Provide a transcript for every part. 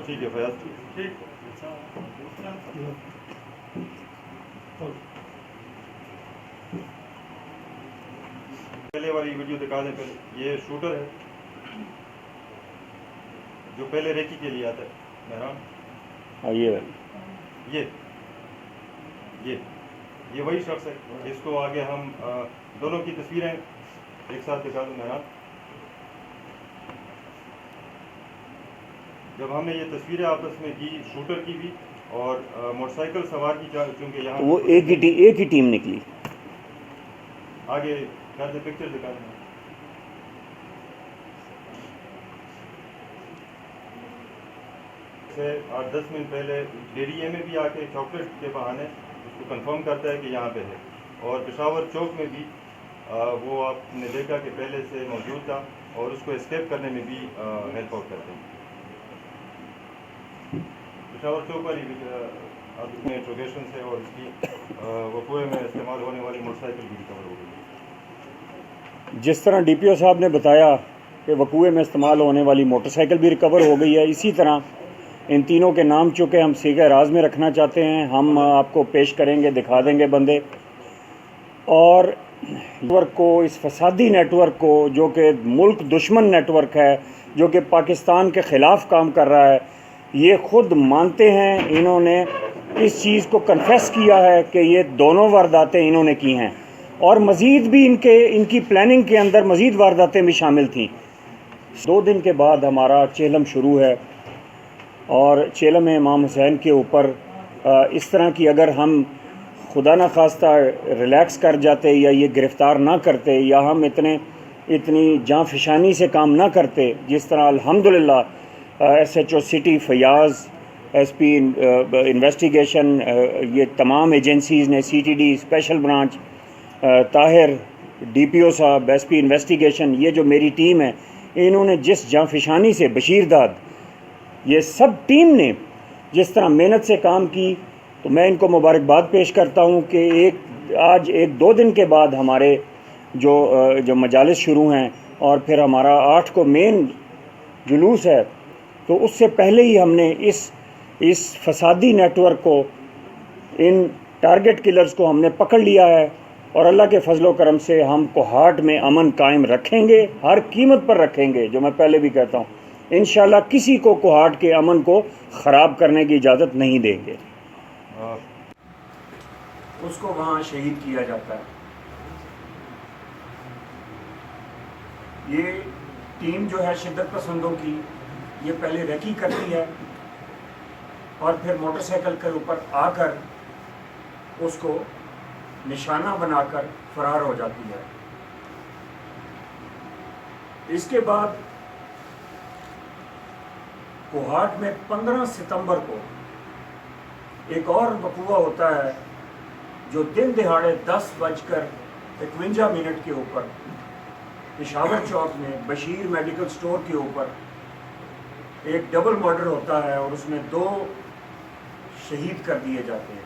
ٹھیک ہے فیاض ٹھیک پہلے والی ویڈیو دکھا دیں پہلے. یہ شوٹر ہے جو پہلے ریکی کے لیے آتا ہے مہران. یہ وہی شخص ہے. اس کو آگے ہم دونوں کی تصویریں ایک ساتھ دکھا دوں مہران. جب ہم نے یہ تصویریں آپس میں کی شوٹر کی بھی اور موٹر سائیکل سوار کی چونکہ یہاں وہ ایک ہی ٹیم نکلی. آگے خیال سے پکچر دکھا دیں. سے 8-10 منٹ پہلے ڈیری میں بھی آ کے چاکلیٹ کے بہانے اس کو کنفرم کرتا ہے کہ یہاں پہ ہے. اور پشاور چوک میں بھی وہ آپ نے دیکھا کہ پہلے سے موجود تھا اور اس کو اسکیپ کرنے میں بھی ہیلپ آؤٹ کرتے ہیں. پشاور چوک والی اب اس میں انٹروگیشن سے اور اس کی وقوع میں استعمال ہونے والی موٹر سائیکل بھی ریکور ہو گئی. جس طرح ڈی پی او صاحب نے بتایا کہ وقوع میں استعمال ہونے والی موٹر سائیکل بھی ریکور ہو گئی ہے، اسی طرح ان تینوں کے نام چونکہ ہم سیغہ راز میں رکھنا چاہتے ہیں، ہم آپ کو پیش کریں گے، دکھا دیں گے بندے. اور نیٹورک کو، اس فسادی نیٹ ورک کو جو کہ ملک دشمن نیٹ ورک ہے، جو کہ پاکستان کے خلاف کام کر رہا ہے، یہ خود مانتے ہیں. انہوں نے اس چیز کو کنفیس کیا ہے کہ یہ دونوں وارداتیں انہوں نے کی ہیں اور مزید بھی ان کی پلاننگ کے اندر مزید وارداتیں بھی شامل تھیں. 2 دن کے بعد ہمارا چہلم شروع ہے اور چہلم امام حسین کے اوپر اس طرح کی اگر ہم خدا نہ خواستہ ریلیکس کر جاتے یا یہ گرفتار نہ کرتے یا ہم اتنی جاں فشانی سے کام نہ کرتے، جس طرح الحمدللہ S H O city Fayyaz, S P investigation, یہ تمام ایجنسیز نے، C T D special branch, Tahir, D P O صاحب، ایس پی انویسٹیگیشن، یہ جو میری ٹیم ہے، انہوں نے جس جاں فشانی سے، بشیر داد، یہ سب ٹیم نے جس طرح محنت سے کام کی، تو میں ان کو مبارکباد پیش کرتا ہوں کہ آج 1-2 دن کے بعد ہمارے جو مجالس شروع ہیں اور پھر ہمارا 8 کو مین جلوس ہے، تو اس سے پہلے ہی ہم نے اس فسادی نیٹ ورک کو، ان ٹارگٹ کلرز کو ہم نے پکڑ لیا ہے اور اللہ کے فضل و کرم سے ہم کوہاٹ میں امن قائم رکھیں گے، ہر قیمت پر رکھیں گے. جو میں پہلے بھی کہتا ہوں، انشاءاللہ کسی کو کوہاٹ کے امن کو خراب کرنے کی اجازت نہیں دیں گے. اس کو وہاں شہید کیا جاتا ہے. یہ ٹیم جو ہے شدت پسندوں کی، یہ پہلے ریکی کرتی ہے اور پھر موٹر سائیکل کے اوپر آ کر اس کو نشانہ بنا کر فرار ہو جاتی ہے. اس کے بعد کوہاٹ میں 15 ستمبر کو ایک اور وقوع ہوتا ہے جو دن دہاڑے 10:51 کے اوپر پشاور چوک میں بشیر میڈیکل سٹور کے اوپر ایک ڈبل مرڈر ہوتا ہے اور اس میں 2 شہید کر دیے جاتے ہیں.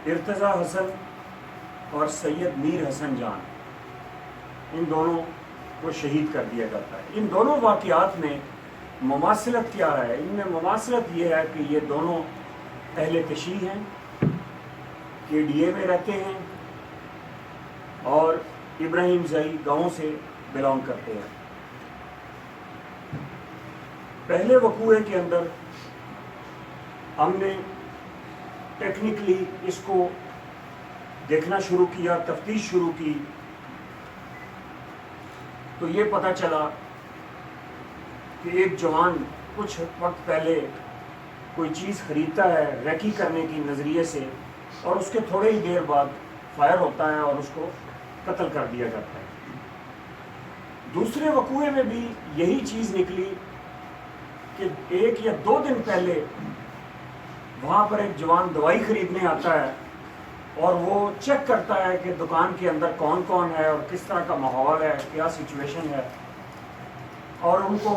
ارتضیٰ حسن اور سید میر حسن جان، ان دونوں کو شہید کر دیا جاتا ہے. ان دونوں واقعات میں مماثلت کیا ہے؟ ان میں مماثلت یہ ہے کہ یہ دونوں اہل کشی ہیں، کے ڈی اے میں رہتے ہیں اور ابراہیم زئی گاؤں سے بلانگ کرتے ہیں. پہلے وقوعے کے اندر ہم نے ٹیکنیکلی اس کو دیکھنا شروع کیا، تفتیش شروع کی، تو یہ پتہ چلا کہ ایک جوان کچھ وقت پہلے کوئی چیز خریدتا ہے ریکی کرنے کی نظریے سے اور اس کے تھوڑے ہی دیر بعد فائر ہوتا ہے اور اس کو قتل کر دیا جاتا ہے. دوسرے وقوعے میں بھی یہی چیز نکلی کہ 1 یا 2 دن پہلے وہاں پر ایک جوان دوائی خریدنے آتا ہے اور وہ چیک کرتا ہے کہ دکان کے اندر کون کون ہے اور کس طرح کا ماحول ہے، کیا سچویشن ہے، اور ان کو